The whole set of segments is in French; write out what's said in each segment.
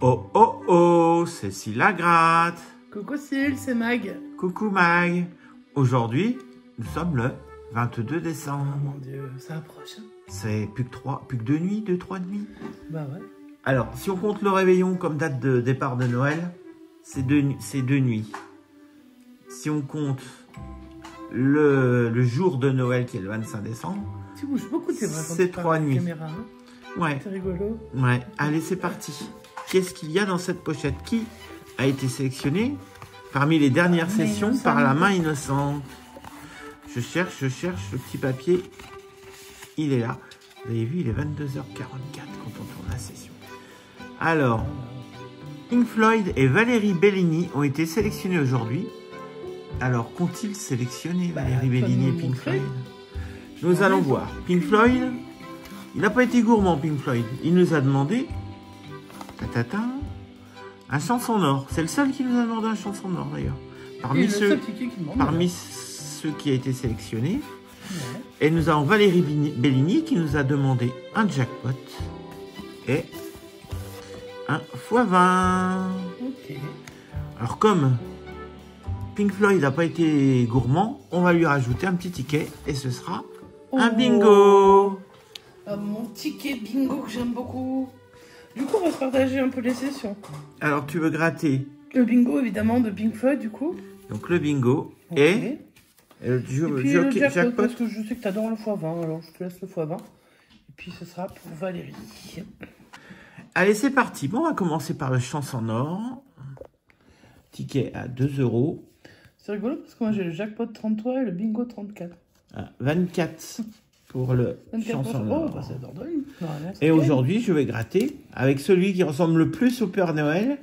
Oh oh oh, c'est Sylla gratte. Coucou Syl, c'est Mag. Coucou Mag. Aujourd'hui, nous sommes le 22 décembre. Oh mon Dieu, ça approche. Hein. C'est plus que 2 nuits, 3 nuits. Bah ouais. Alors, si on compte le réveillon comme date de départ de Noël, c'est deux nuits. Si on compte le jour de Noël qui est le 25 décembre, Tu bouges beaucoup tes bras quand c'est tu parles 3 à la nuits. caméra, hein. Ouais. C'est rigolo. Ouais, allez, c'est parti. Qu'est-ce qu'il y a dans cette pochette? Qui a été sélectionné parmi les dernières sessions par la main innocente? Je cherche le petit papier. Il est là. Vous avez vu, il est 22h44 quand on tourne la session. Alors, Pink Floyd et Valérie Bellini ont été sélectionnés aujourd'hui. Alors, qu'ont-ils sélectionné, Valérie Bellini et Pink Floyd? Nous allons voir. Pink Floyd, il n'a pas été gourmand, Pink Floyd. Il nous a demandé un chanson or. C'est le seul qui nous a demandé un chanson or, d'ailleurs. Parmi ceux qui a été sélectionné. Ouais. Et nous avons Valérie Bellini qui nous a demandé un jackpot et un x20. Ok. Alors, comme Pink Floyd n'a pas été gourmand, on va lui rajouter un petit ticket et ce sera un bingo. Mon ticket bingo que j'aime beaucoup. Du coup, on va se partager un peu les sessions. Alors, tu veux gratter le bingo, évidemment, de Pink Floyd, du coup. Donc, le bingo okay. et le jackpot, parce que je sais que tu adores le x20, alors je te laisse le x20. Et puis, ce sera pour Valérie. Allez, c'est parti. Bon, on va commencer par le chanson or. Ticket à 2 €. C'est rigolo, parce que moi, j'ai le jackpot 33 et le bingo 34. Ah, 24 pour le chanson or. Oh, bah, c'est d'ordonne. Et aujourd'hui, je vais gratter avec celui qui ressemble le plus au Père Noël,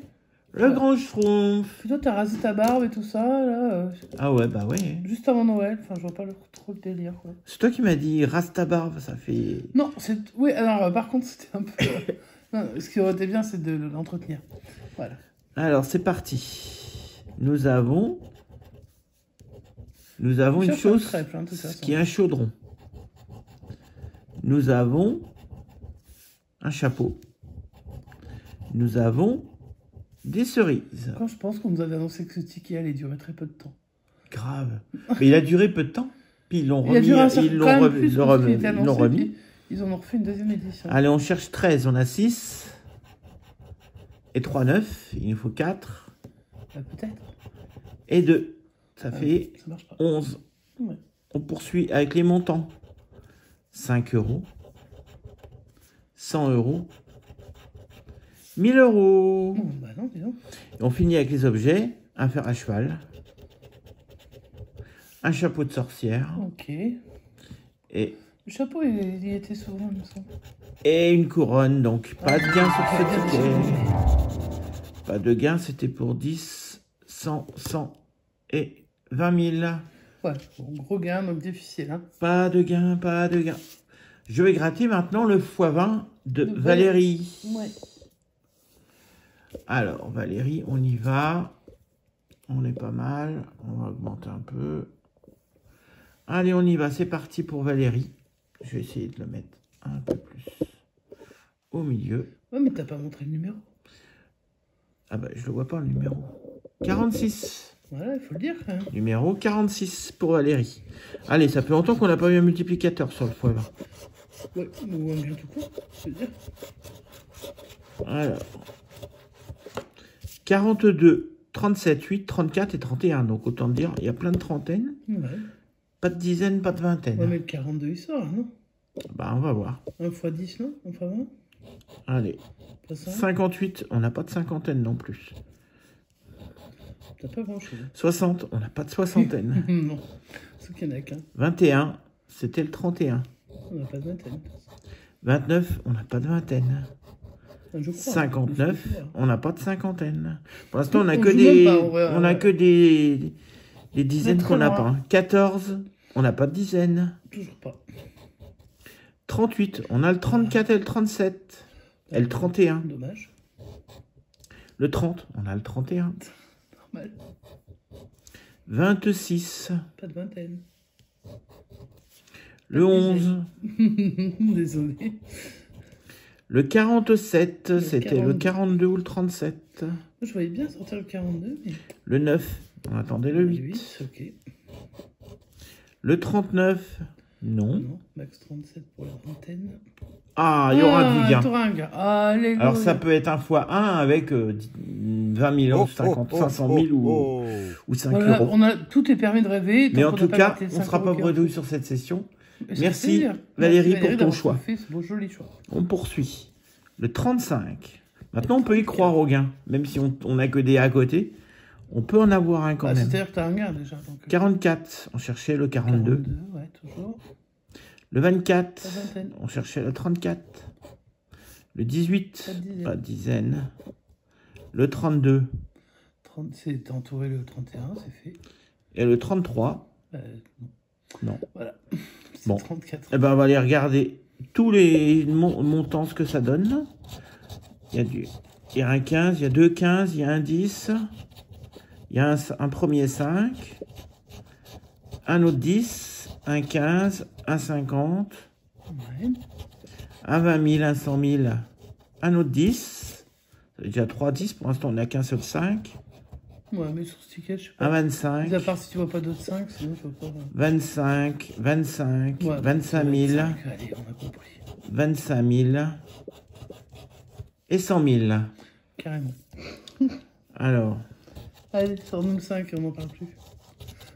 le grand Schtroumpf. Puis toi, t'as rasé ta barbe et tout ça, là. Ah ouais, bah ouais. Juste avant Noël, enfin, je vois pas trop le délire, quoi. C'est toi qui m'as dit, rase ta barbe, ça fait... Non, c'est... Oui, alors, par contre, c'était un peu... non, ce qui aurait été bien, c'est de l'entretenir. Voilà. Alors, c'est parti. Nous avons une chose qui est un chaudron. Nous avons un chapeau. Nous avons des cerises. Quand je pense qu'on nous avait annoncé que ce ticket allait durer très peu de temps. Grave. Mais il a duré peu de temps. Puis ils l'ont remis. Ils en ont refait une deuxième édition. Allez, on cherche 13. On a 6. Et 3, 9. Il nous faut 4. Peut-être. Et 2. Ça fait ça marche pas. 11. Ouais. On poursuit avec les montants. 5 €. 100 €. 1000 €. Oh, bah non, dis donc. Et on finit avec les objets. Un fer à cheval. Un chapeau de sorcière. Ok. Et le chapeau, il était souvent, il me semble. Et une couronne, donc pas de gain sur ce ticket. Pas de gain, c'était pour 10, 100, 100 et 20 000. Ouais, bon, gros gain, donc difficile. Hein. Pas de gain, pas de gain. Je vais gratter maintenant le x20 de Valérie. Ouais. Alors, Valérie, on y va. On est pas mal. On va augmenter un peu. Allez, on y va. C'est parti pour Valérie. Je vais essayer de le mettre un peu plus au milieu. Ouais, mais t'as pas montré le numéro. Ah bah, je le vois pas, le numéro. 46. Voilà, il faut le dire. Hein. Numéro 46 pour Valérie. Allez, ça fait longtemps qu'on n'a pas eu un multiplicateur sur le x20. Ouais, ou un bien tout court, je veux dire. Alors. 42, 37, 8, 34 et 31. Donc, autant dire, il y a plein de trentaines. Ouais. Pas de dizaines, pas de vingtaines. Ouais, mais le 42, il sort, non? Bah, on va voir. 1 x 10, non? 1 x 20? Allez. 58, on n'a pas de cinquantaine non plus. T'as pas grand-chose. 60, on n'a pas de soixantaine. Non, sauf qu'il n'y en a qu'un. 21, c'était le 31. On n'a pas de vingtaine. 29, on n'a pas de vingtaine. Je crois, 59, on n'a pas de cinquantaine. Pour l'instant, on n'a que des dizaines qu'on n'a pas. 14, on n'a pas de dizaines. Toujours pas. 38, on a le 34 et le 37. Et le 31. Dommage. Le 30, on a le 31. Normal. 26. Pas de vingtaine. Le 11. Désolé. Le 47, c'était le 42. 42 ou le 37. Moi, je voyais bien sortir le 42, mais... Le 9, on attendait le 8. Ok. Le 39, non. Non, max 37 pour la vingtaine. Ah, il y aura du gain. T'auras un gain. Alléluia. Alors, ça peut être un x1 avec 20 000, 50, 500 000 ou 5 voilà, euros. tout est permis de rêver. Mais en tout cas, on ne sera pas bredouille sur cette session. Merci Valérie pour ton choix. Ce beau joli choix. On poursuit. Le 35. Maintenant, on peut y croire au gain. Même si on n'a que des à côté, on peut en avoir un quand même. C'est-à-dire que tu as un gain déjà. Donc... 44. On cherchait le 42. 42, ouais, toujours. Le 24. On cherchait le 34. Le 18. Pas de dizaine. Le 32. C'est entouré le 31, c'est fait. Et le 33. Non. Voilà. Bon. 34. Eh ben, on va aller regarder tous les montants, ce que ça donne. Il y a un 15, il y a deux 15, il y a un 10, il y a un premier 5, un autre 10, un 15, un 50, ouais. un 20 000, un 100 000, un autre 10. Ça fait déjà 3 10, pour l'instant on n'a qu'un seul 5. Ouais, mais sur ce ticket, je sais pas. Un 25. À part si tu vois pas d'autres 5, sinon je vois pas. 25, 25, ouais, 25 000. 25, allez, on a compris. 25 000 et 100 000. Carrément. Alors. Allez, sors-nous le 5 et on n'en parle plus.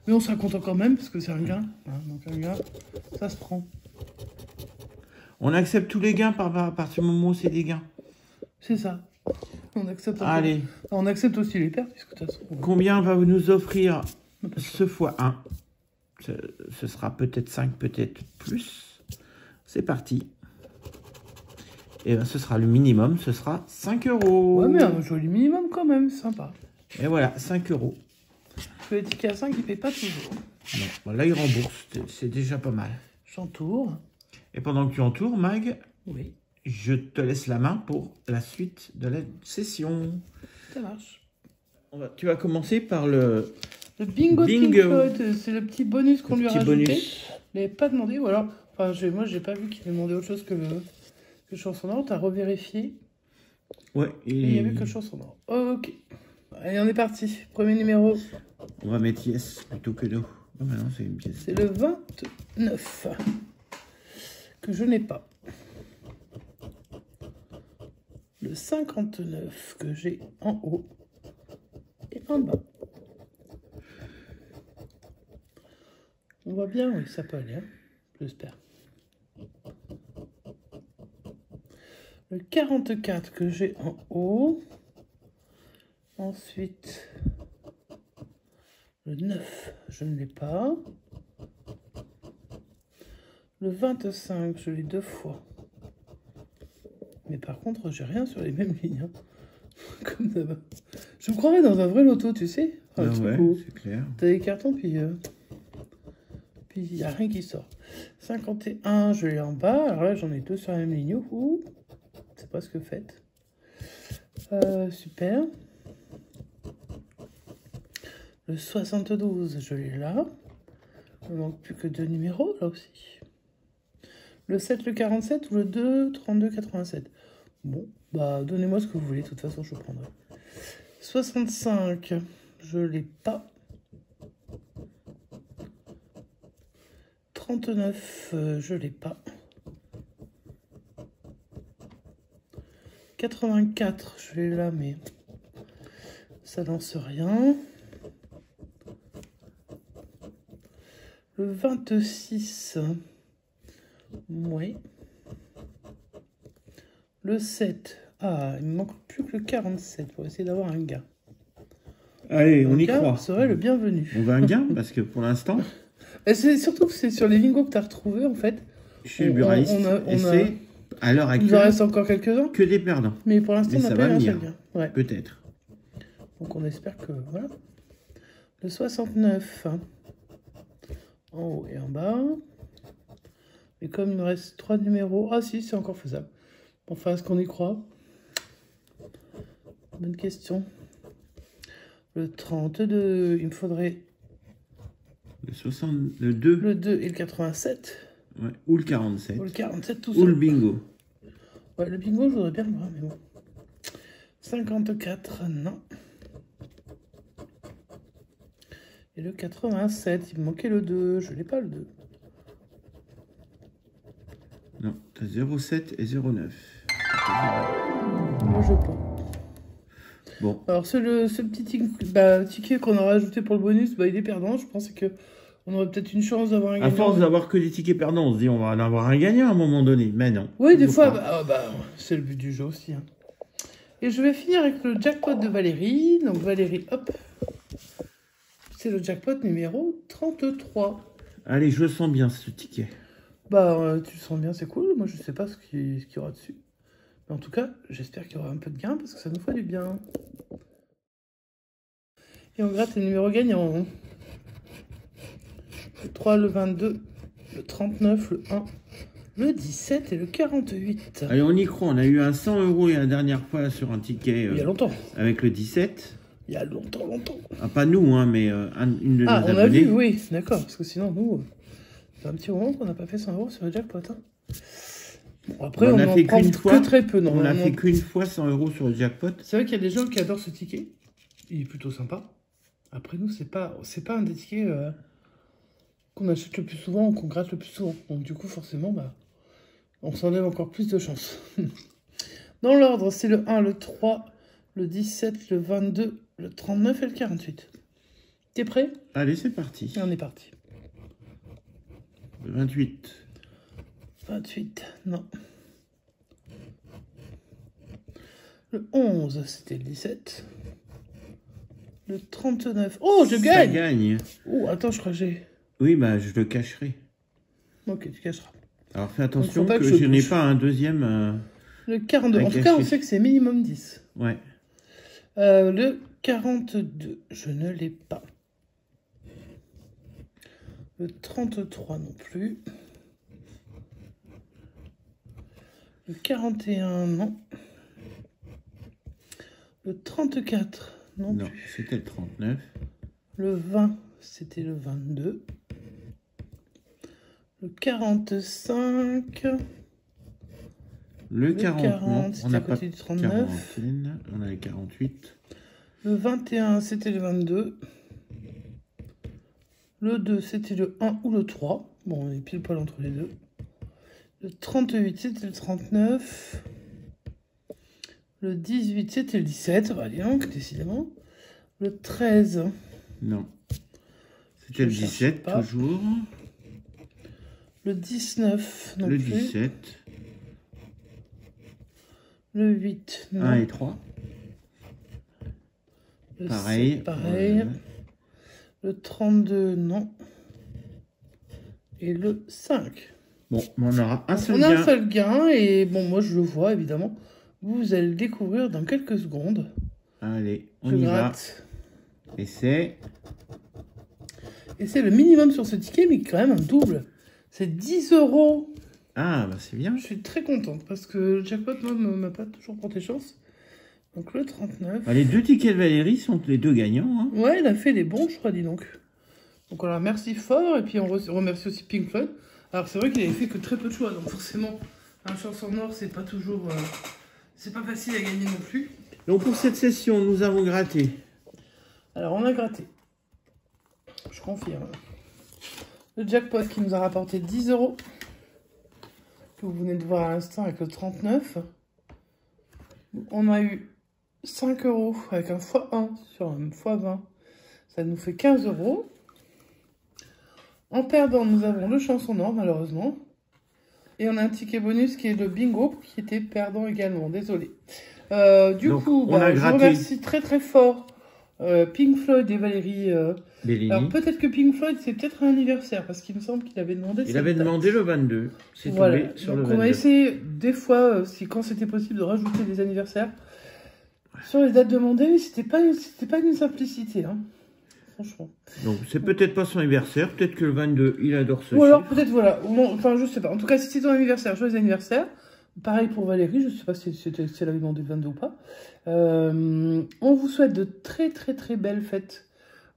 Mais on sera content quand même, parce que c'est un gain. Hein, donc un gain, ça se prend. On accepte tous les gains à partir du moment où c'est des gains. C'est ça. On accepte, allez. On accepte aussi les pertes, puisque de toute façon... Combien va nous offrir ce fois 1? Ce sera peut-être 5, peut-être plus. C'est parti. Et bien, ce sera le minimum, ce sera 5 euros. Ouais, mais un joli minimum quand même, sympa. Et voilà, 5 euros. Le ticket à 5, il ne paye pas toujours. Non, bon, là, il rembourse, c'est déjà pas mal. J'entoure. Et pendant que tu entoures, Mag, oui, je te laisse la main pour la suite de la session. Ça marche. Tu vas commencer par le... Le bingo. C'est le petit bonus qu'on lui a rajouté. Il n'avait pas demandé, ou alors... Enfin, moi, j'ai pas vu qu'il ait demandé autre chose que chanson d'or. Tu as revérifié. Ouais. Il n'y avait que chanson d'or. Ok. Allez, on est parti. Premier numéro. On va mettre yes plutôt que no. Oh, non, c'est une pièce. C'est le 29. Que je n'ai pas. Le 59 que j'ai en haut. Et en bas. On voit bien, oui, ça peut aller. Hein, j'espère. Le 44 que j'ai en haut. Ensuite, le 9, je ne l'ai pas. Le 25, je l'ai 2 fois. Mais par contre, j'ai rien sur les mêmes lignes. Hein. Comme d'hab. Je me croirais dans un vrai loto, tu sais. Ouais, c'est clair. T'as des cartons, puis il n'y a rien qui sort. 51, je l'ai en bas. Alors là, j'en ai 2 sur la même ligne. Ouh, c'est pas ce que faites. Super. Le 72, je l'ai là. Il ne manque plus que 2 numéros, là aussi. Le 7, le 47 ou le 2, 32, 87. Bon, bah, donnez-moi ce que vous voulez. De toute façon, je prendrai. 65, je l'ai pas. 39, je l'ai pas. 84, je l'ai là, mais ça lance rien. Le 26, oui. Le 7, ah, il me manque plus que le 47 pour essayer d'avoir un gain. Allez, on y croit. Serait le bienvenu. On veut un gain parce que pour l'instant... C'est surtout que c'est sur les bingos que tu as retrouvés, en fait. Je suis buraliste et c'est, à l'heure actuelle, il nous en reste encore quelques-uns. Que des perdants. Mais pour l'instant, on n'a pas eu un seul gain. Ouais. Peut-être. Donc on espère que... Voilà. Le 69... En haut et en bas. Et comme il me reste 3 numéros... Ah si, c'est encore faisable. Enfin, est-ce qu'on y croit? Bonne question. Le 32, il me faudrait... Le 2. Le 2 et le 87. Ouais. Ou le 47. Ou le 47 tout seul. seul. Ou le bingo. Ouais, le bingo, je voudrais bien le voir, mais bon. 54, non. Et le 87, il me manquait le 2. Je l'ai pas, le 2. Non, t'as 0,7 et 0,9. Moi, je pas. Bon. Alors, ce petit ticket qu'on a rajouté pour le bonus, il est perdant. Je pensais qu'on aurait peut-être une chance d'avoir un gagnant. À force d'avoir que des tickets perdants, on se dit on va en avoir un gagnant à un moment donné. Mais non. Oui, des fois, c'est le but du jeu aussi. Hein. Et je vais finir avec le jackpot de Valérie. Donc, Valérie, hop. C'est le jackpot numéro 33. Allez, je le sens bien, ce ticket. Tu le sens bien, c'est cool. Moi, je sais pas ce qu'il y aura dessus. Mais en tout cas, j'espère qu'il y aura un peu de gain parce que ça nous fait du bien. Et on gratte les numéros gagnants. Hein. Le 3, le 22, le 39, le 1, le 17 et le 48. Allez, on y croit. On a eu un 100 € la dernière fois sur un ticket. Il y a longtemps. Avec le 17. Il y a longtemps. Ah, pas nous, hein, mais une de nos abonnés. Ah, on a vu, oui, d'accord. Parce que sinon, nous, c'est un petit moment qu'on n'a pas fait 100 € sur le jackpot. Hein. Bon, après, on en prend que très peu. Non, on a fait qu'une fois 100 € sur le jackpot. C'est vrai qu'il y a des gens qui adorent ce ticket. Il est plutôt sympa. Après, nous, c'est pas un des tickets qu'on achète le plus souvent ou qu'on gratte le plus souvent. Donc, du coup, forcément, on s'en donne encore plus de chance. Dans l'ordre, c'est le 1, le 3, le 17, le 22, le 39 et le 48. T'es prêt? Allez, c'est parti. Et on est parti. Le 28. 28, non. Le 11, c'était le 17. Le 39. Oh, je gagne! Ça gagne. Oh, attends, je crois que j'ai... Oui, je le cacherai. Ok, tu cacheras. Alors, fais attention que je n'ai pas un deuxième... le 42. En tout cas, on sait que c'est minimum 10. Ouais. Le 42, je ne l'ai pas. Le 33 non plus. Le 41, non. Le 34, non plus. Non, c'était le 39. Le 20, c'était le 22. Le 45. Le 40, on n'a pas de 39. On a les 48. Le 21, c'était le 22. Le 2, c'était le 1 ou le 3. Bon, on est pile poil entre les deux. Le 38, c'était le 39. Le 18, c'était le 17. Bah, allez, donc, décidément. Le 13. Non. C'était le 17, toujours. Le 19, non le plus. 17. Le 8, non. 1 et 3. Le pareil. 7, pareil. Le 32, non. Et le 5. Bon, on aura un seul gain. On a un seul gain et bon, moi je le vois évidemment. Vous allez le découvrir dans quelques secondes. Allez, on y va. Et c'est le minimum sur ce ticket, mais quand même un double. C'est 10 €. Ah, c'est bien. Je suis très contente parce que le jackpot, moi, ne m'a pas toujours porté chance. Donc le 39. Les deux tickets de Valérie sont les deux gagnants. Hein. Ouais, il a fait les bons, je crois, dis donc. Donc voilà, merci fort. Et puis on remercie aussi Pink Floyd. Alors c'est vrai qu'il avait fait que très peu de choix. Donc forcément, un chanson noir, c'est pas toujours... c'est pas facile à gagner non plus. Donc pour cette session, nous avons gratté. Alors on a gratté. Je confirme. Le jackpot qui nous a rapporté 10 €. Que vous venez de voir à l'instant avec le 39. On a eu 5 € avec un x1 sur un x20. Ça nous fait 15 €. En perdant, nous avons le chanson noir, malheureusement. Et on a un ticket bonus qui est le bingo, qui était perdant également. Désolé. Du coup, je remercie très très fort Pink Floyd et Valérie. Alors peut-être que Pink Floyd, c'est peut-être un anniversaire, parce qu'il me semble qu'il avait demandé... Il avait demandé le 22. C'est voilà. tombé sur donc le 22. On a essayé des fois, quand c'était possible, de rajouter des anniversaires sur les dates demandées, mais c'était pas une simplicité, hein. Franchement. Donc c'est peut-être pas son anniversaire, peut-être que le 22, il adore ce Ou alors peut-être, voilà, enfin je sais pas. En tout cas, si c'est ton anniversaire, joyeux anniversaire. Pareil pour Valérie, je sais pas si elle avait demandé le 22 ou pas. On vous souhaite de très très très belles fêtes.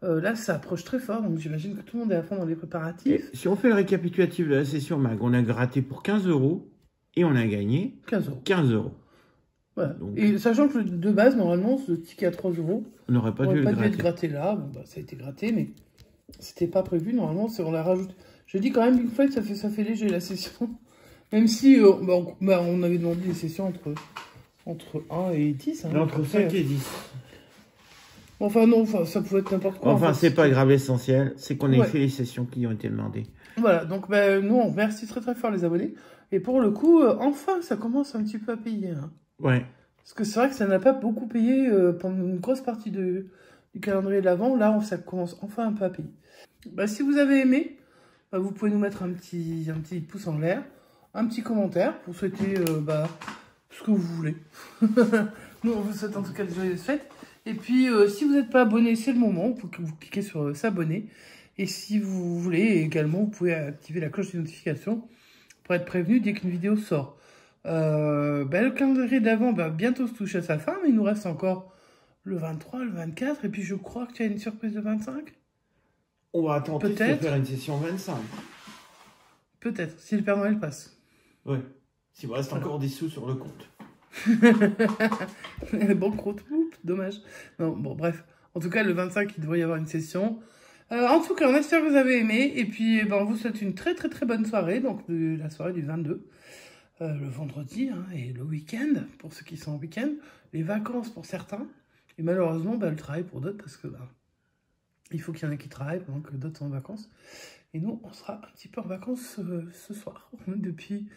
Là, ça approche très fort, donc j'imagine que tout le monde est à fond dans les préparatifs. Et si on fait le récapitulatif de la session, Mag, on a gratté pour 15 €. Et on a gagné 15 €. 15 €. Voilà. Donc, et sachant que de base, normalement, ce ticket à 3 €, on n'aurait pas on dû n'aurait le pas dû être gratter. gratté là. Bon, bah, ça a été gratté, mais c'était pas prévu. Normalement, on l'a rajouté. Je dis quand même, Big Fight, ça fait léger la session. Même si on avait demandé des sessions entre 1 et 10. Hein, Entre 5 et 10. Enfin, non, ça pouvait être n'importe quoi. Enfin, en fait. c'est pas grave, l'essentiel, c'est qu'on ait Ouais. fait les sessions qui ont été demandées. Voilà, donc nous, on remercie très très fort les abonnés. Et pour le coup, enfin, ça commence un petit peu à payer. Hein. Ouais. Parce que c'est vrai que ça n'a pas beaucoup payé pendant une grosse partie du calendrier de l'Avent. Là, ça commence enfin un peu à payer. Bah, si vous avez aimé, bah, vous pouvez nous mettre un petit pouce en l'air, un petit commentaire pour souhaiter ce que vous voulez. Nous, on vous souhaite en tout cas de joyeuses fêtes. Et puis, si vous n'êtes pas abonné, c'est le moment. Vous cliquez sur s'abonner. Et si vous voulez également, vous pouvez activer la cloche des notifications pour être prévenu dès qu'une vidéo sort. Le calendrier d'avant bientôt se touche à sa fin, mais il nous reste encore le 23, le 24, et puis je crois qu'il y a une surprise le 25. On va tenter de faire une session 25. Peut-être, si le Père Noël passe. Ouais. S'il me reste encore des sous sur le compte. Banqueroute, dommage. Non, bon, bref. En tout cas, le 25, il devrait y avoir une session. En tout cas, on espère que vous avez aimé. Et puis, on vous souhaite une très très très bonne soirée. Donc, la soirée du 22. Le vendredi et le week-end, pour ceux qui sont en week-end. Les vacances pour certains. Et malheureusement, le travail pour d'autres. Parce que il faut qu'il y en ait qui travaillent pendant que d'autres sont en vacances. Et nous, on sera un petit peu en vacances ce soir. Depuis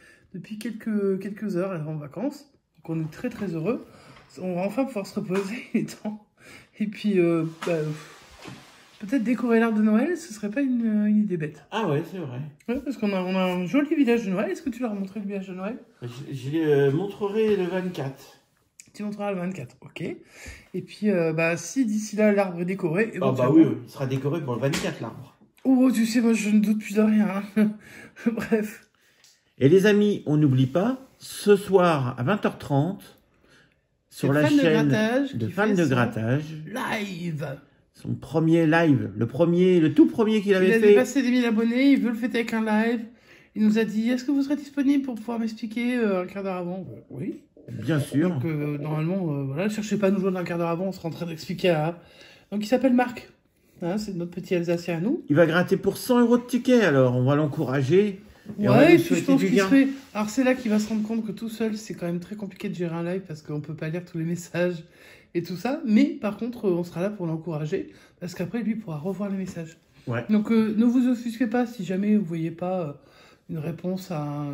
quelques heures en vacances. Donc, on est très très heureux. On va enfin pouvoir se reposer les temps. Et puis, peut-être décorer l'arbre de Noël, ce serait pas une idée bête. Ah ouais, c'est vrai. Ouais, parce qu'on a un joli village de Noël. Est-ce que tu leur as montré le village de Noël? Je montrerai le 24. Tu montreras le 24, ok. Et puis, si d'ici là, l'arbre est décoré... Ah bah oui, il sera décoré pour le 24, l'arbre. Oh, tu sais, moi, je ne doute plus de rien. Bref. Et les amis, on n'oublie pas, ce soir à 20h30, sur la chaîne de Fans de Grattage, live. son premier live, le tout premier qu'il avait fait. Il a dépassé des 1000 abonnés, il veut le fêter avec un live. Il nous a dit, est-ce que vous serez disponible pour pouvoir m'expliquer un quart d'heure avant? Oui. Bien sûr. Donc, normalement, voilà, cherchez pas à nous joindre un quart d'heure avant, on sera en train d'expliquer à... Donc, il s'appelle Marc. Hein, c'est notre petit Alsacien à nous. Il va gratter pour 100 € de ticket, alors on va l'encourager. Ouais, et puis je pense qu'il serait... Alors, c'est là qu'il va se rendre compte que tout seul, c'est quand même très compliqué de gérer un live parce qu'on peut pas lire tous les messages et tout ça. Mais, par contre, on sera là pour l'encourager parce qu'après, lui, pourra revoir les messages. Ouais. Donc, ne vous offusquez pas si jamais vous voyez pas une réponse à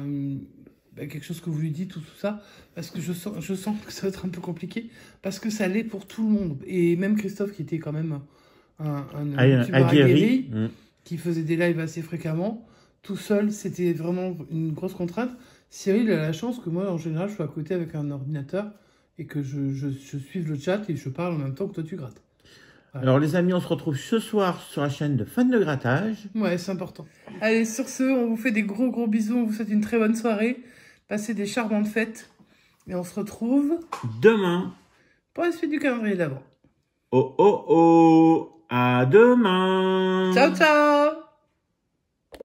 quelque chose que vous lui dites ou tout ça, parce que je sens que ça va être un peu compliqué, parce que ça l'est pour tout le monde. Et même Christophe, qui était quand même un youtubeur aguerri, qui faisait des lives assez fréquemment, tout seul, c'était vraiment une grosse contrainte. Cyril a la chance que moi, en général, je suis à côté avec un ordinateur et que je suive le chat et je parle en même temps que toi, tu grattes. Voilà. Alors les amis, on se retrouve ce soir sur la chaîne de Fans de Grattage. Ouais, c'est important. Allez, sur ce, on vous fait des gros bisous, on vous souhaite une très bonne soirée. Passez des charmantes fêtes. Et on se retrouve demain pour la suite du calendrier d'avant. Oh oh oh, à demain. Ciao ciao.